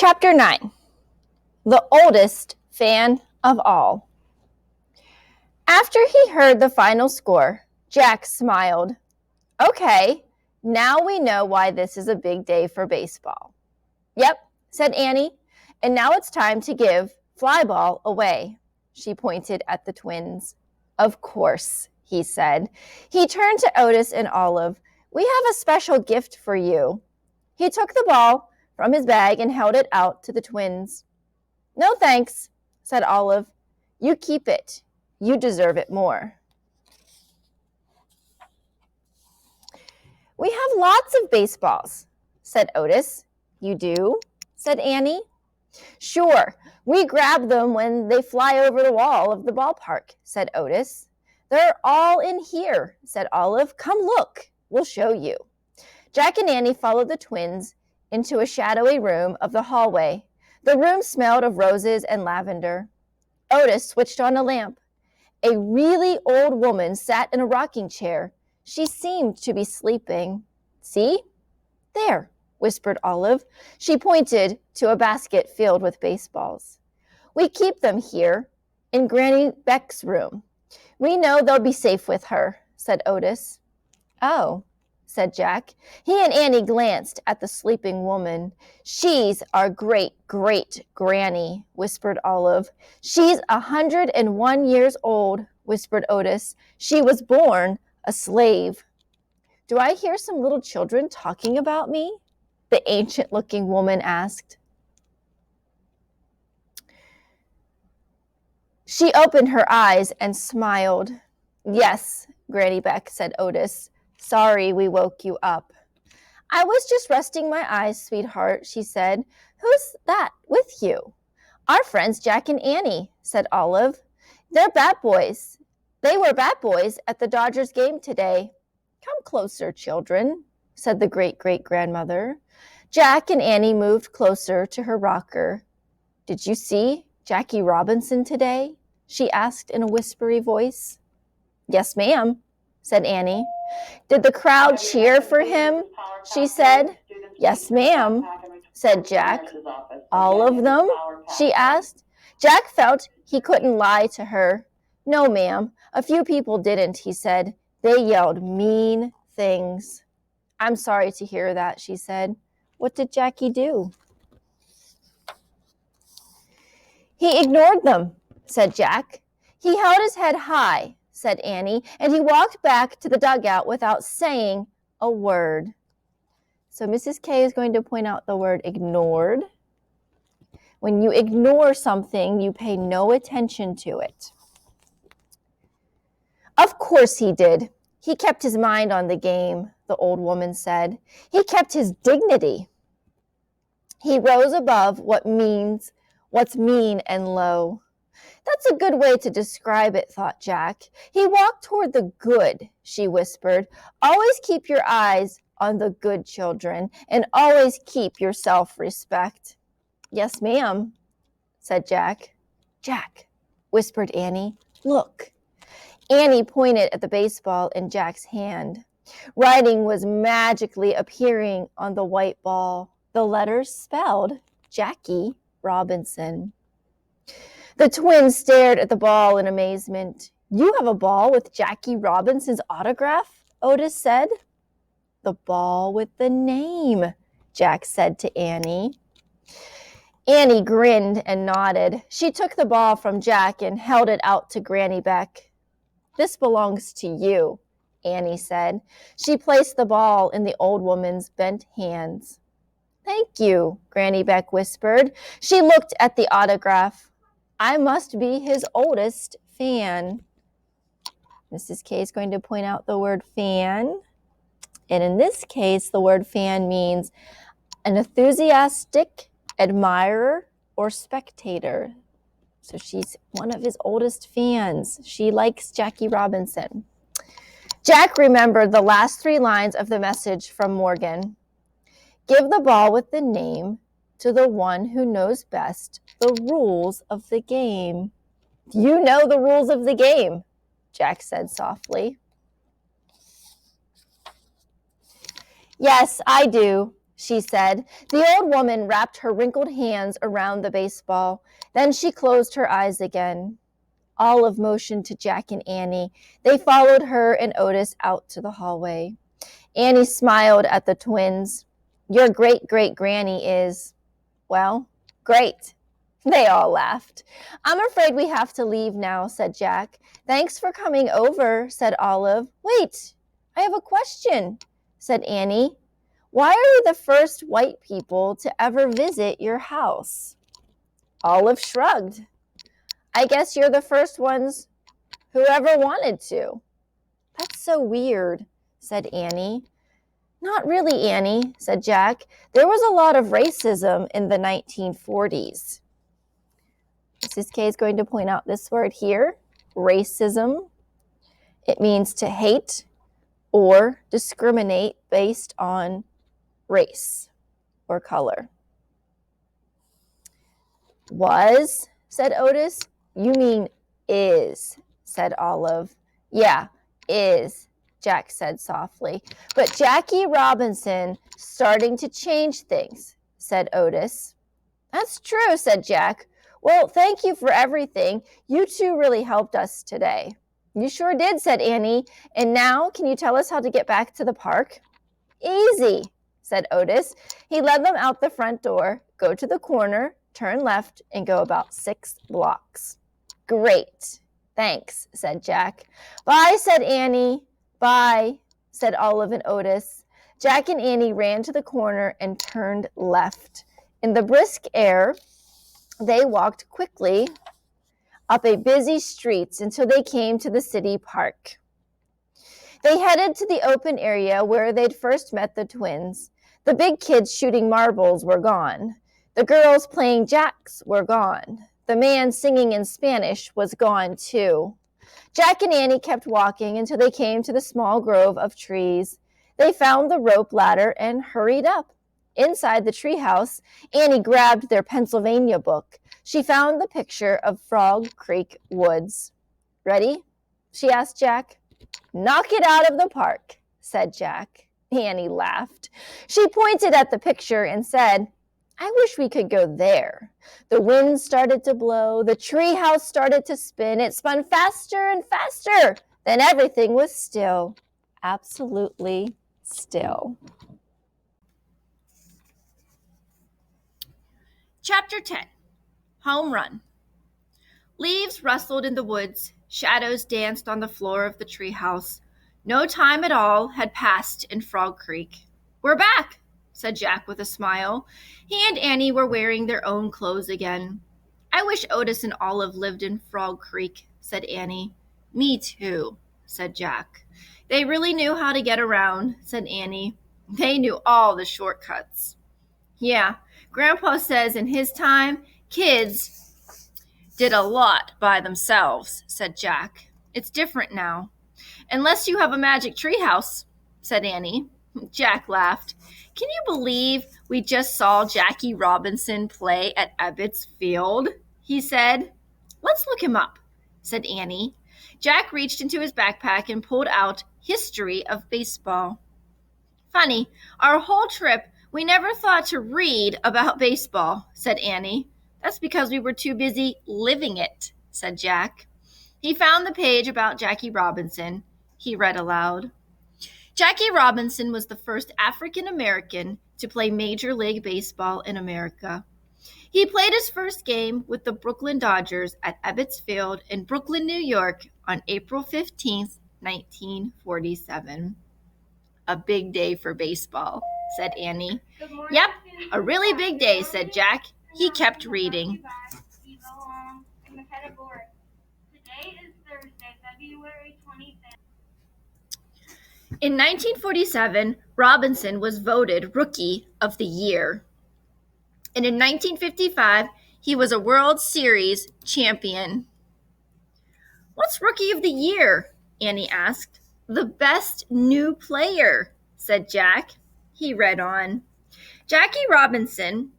Chapter 9. The Oldest Fan of All. After he heard the final score, Jack smiled. Okay, now we know why this is a big day for baseball. Yep, said Annie, and now it's time to give Flyball away. She pointed at the twins. Of course, he said. He turned to Otis and Olive. We have a special gift for you. He took the ball from his bag and held it out to the twins. No thanks, said Olive. You keep it. You deserve it more. We have lots of baseballs, said Otis. You do? Said Annie. Sure, we grab them when they fly over the wall of the ballpark, said Otis. They're all in here, said Olive. Come look, we'll show you. Jack and Annie followed the twins into a shadowy room of the hallway. The room smelled of roses and lavender. Otis switched on a lamp. A really old woman sat in a rocking chair. She seemed to be sleeping. See? There, whispered Olive. She pointed to a basket filled with baseballs. We keep them here in Granny Beck's room. We know they'll be safe with her, said Otis. Oh, said Jack. He and Annie glanced at the sleeping woman. She's our great-great-granny, whispered Olive. She's 101 years old, whispered Otis. She was born a slave. Do I hear some little children talking about me? The ancient-looking woman asked. She opened her eyes and smiled. Yes, Granny Beck, said Otis. Sorry we woke you up. I was just resting my eyes, sweetheart, she said. Who's that with you? Our friends Jack and Annie, said Olive. They're bat boys. They were bat boys at the Dodgers game today. Come closer, children, said the great-great-grandmother. Jack and Annie moved closer to her rocker. Did you see Jackie Robinson today? She asked in a whispery voice. Yes, ma'am, said Annie. Did the crowd cheer for him? She said. Yes, ma'am, said Jack. All of them? She asked. Jack felt he couldn't lie to her. No, ma'am, a few people didn't, he said. They yelled mean things. I'm sorry to hear that, she said. What did Jackie do? He ignored them, said Jack. He held his head high, said Annie, and he walked back to the dugout without saying a word. So Mrs. K is going to point out the word ignored. When you ignore something, you pay no attention to it. Of course he did. He kept his mind on the game, the old woman said. He kept his dignity. He rose above what's mean and low. That's a good way to describe it, thought Jack. He walked toward the good, she whispered. Always keep your eyes on the good children, and always keep your self-respect. Yes, ma'am, said Jack. Jack, whispered Annie, look. Annie pointed at the baseball in Jack's hand. Writing was magically appearing on the white ball. The letters spelled Jackie Robinson. The twins stared at the ball in amazement. You have a ball with Jackie Robinson's autograph? Otis said. The ball with the name, Jack said to Annie. Annie grinned and nodded. She took the ball from Jack and held it out to Granny Beck. This belongs to you, Annie said. She placed the ball in the old woman's bent hands. Thank you, Granny Beck whispered. She looked at the autograph. I must be his oldest fan. Mrs. K is going to point out the word fan. And in this case, the word fan means an enthusiastic admirer or spectator. So she's one of his oldest fans. She likes Jackie Robinson. Jack remembered the last 3 lines of the message from Morgan. Give the ball with the name to the one who knows best the rules of the game. You know the rules of the game, Jack said softly. Yes, I do, she said. The old woman wrapped her wrinkled hands around the baseball. Then she closed her eyes again. Olive motioned to Jack and Annie. They followed her and Otis out to the hallway. Annie smiled at the twins. Your great-great-granny is, well, great. They all laughed. I'm afraid we have to leave now, said Jack. Thanks for coming over, said Olive. Wait, I have a question, said Annie. Why are we the first white people to ever visit your house? Olive shrugged. I guess you're the first ones who ever wanted to. That's so weird, said Annie. Not really, Annie, said Jack. There was a lot of racism in the 1940s. Mrs. K is going to point out this word here, racism. It means to hate or discriminate based on race or color. Was, said Otis. You mean is, said Olive. Yeah, is, Jack said softly. But Jackie Robinson starting to change things, said Otis. That's true, said Jack. Well, thank you for everything. You two really helped us today. You sure did, said Annie. And now, can you tell us how to get back to the park? Easy, said Otis. He led them out the front door, go to the corner, turn left, and go about 6 blocks. Great. Thanks, said Jack. Bye, said Annie. Bye, said Olive and Otis. Jack and Annie ran to the corner and turned left. In the brisk air, they walked quickly up a busy street until they came to the city park. They headed to the open area where they'd first met the twins. The big kids shooting marbles were gone. The girls playing jacks were gone. The man singing in Spanish was gone too. Jack and Annie kept walking until they came to the small grove of trees. They found the rope ladder and hurried up. Inside the treehouse, Annie grabbed their Pennsylvania book. She found the picture of Frog Creek Woods. Ready? She asked Jack. Knock it out of the park, said Jack. Annie laughed. She pointed at the picture and said, I wish we could go there. The wind started to blow. The treehouse started to spin. It spun faster and faster. Then everything was still, absolutely still. Chapter 10, Home Run. Leaves rustled in the woods. Shadows danced on the floor of the treehouse. No time at all had passed in Frog Creek. We're back, said Jack with a smile. He and Annie were wearing their own clothes again. I wish Otis and Olive lived in Frog Creek, said Annie. Me too, said Jack. They really knew how to get around, said Annie. They knew all the shortcuts. Yeah, Grandpa says in his time, kids did a lot by themselves, said Jack. It's different now. Unless you have a magic treehouse, said Annie. Jack laughed. Can you believe we just saw Jackie Robinson play at Ebbets Field? He said. Let's look him up, said Annie. Jack reached into his backpack and pulled out History of Baseball. Funny, our whole trip we never thought to read about baseball, said Annie. That's because we were too busy living it, said Jack. He found the page about Jackie Robinson. He read aloud. Jackie Robinson was the first African American to play Major League Baseball in America. He played his first game with the Brooklyn Dodgers at Ebbets Field in Brooklyn, New York on April 15th, 1947. A big day for baseball, said Annie. Yep, a really big day, said Jack. He kept reading. Today is Thursday, February 25th. In 1947, Robinson was voted Rookie of the Year. And in 1955, he was a World Series champion. What's Rookie of the Year? Annie asked. The best new player, said Jack. He read on. Jackie Robinson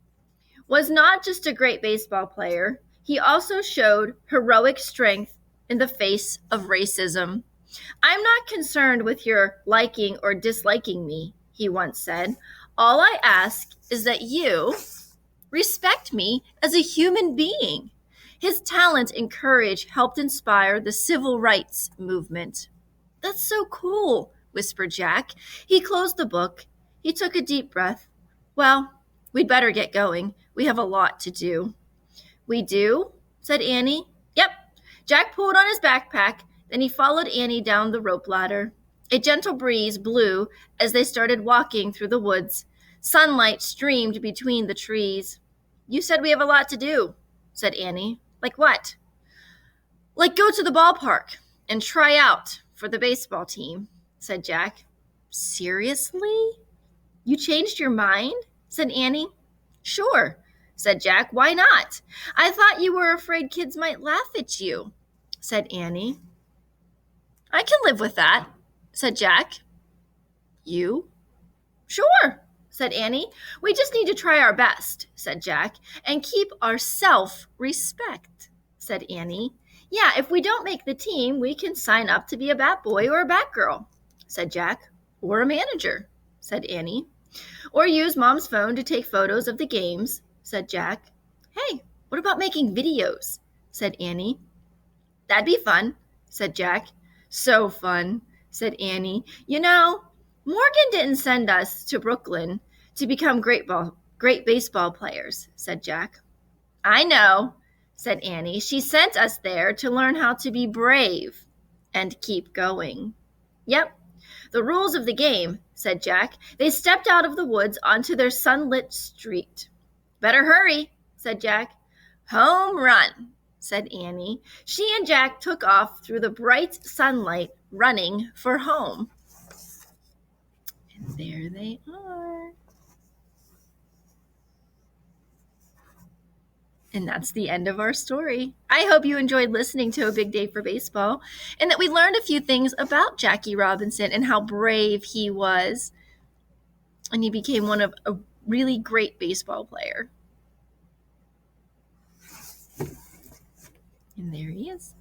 was not just a great baseball player. He also showed heroic strength in the face of racism. I'm not concerned with your liking or disliking me, he once said. All I ask is that you respect me as a human being. His talent and courage helped inspire the civil rights movement. That's so cool, whispered Jack. He closed the book. He took a deep breath. Well, we'd better get going. We have a lot to do. We do? Said Annie. Yep. Jack pulled on his backpack, then he followed Annie down the rope ladder. A gentle breeze blew as they started walking through the woods. Sunlight streamed between the trees. You said we have a lot to do, said Annie. Like what? Like go to the ballpark and try out for the baseball team, said Jack. Seriously? You changed your mind? Said Annie. Sure, said Jack. Why not? I thought you were afraid kids might laugh at you, said Annie. I can live with that, said Jack. You? Sure, said Annie. We just need to try our best, said Jack, and keep our self-respect, said Annie. Yeah, if we don't make the team, we can sign up to be a bat boy or a bat girl, said Jack. Or a manager, said Annie. Or use Mom's phone to take photos of the games, said Jack. Hey, what about making videos, said Annie. That'd be fun, said Jack. So fun, said Annie. You know, Morgan didn't send us to Brooklyn to become great baseball players, said Jack. I know, said Annie. She sent us there to learn how to be brave and keep going. Yep, the rules of the game, said Jack. They stepped out of the woods onto their sunlit street. Better hurry, said Jack. Home run, said Annie. She and Jack took off through the bright sunlight, running for home. And there they are. And that's the end of our story. I hope you enjoyed listening to A Big Day for Baseball and that we learned a few things about Jackie Robinson and how brave he was. And he became a really great baseball player. And there he is.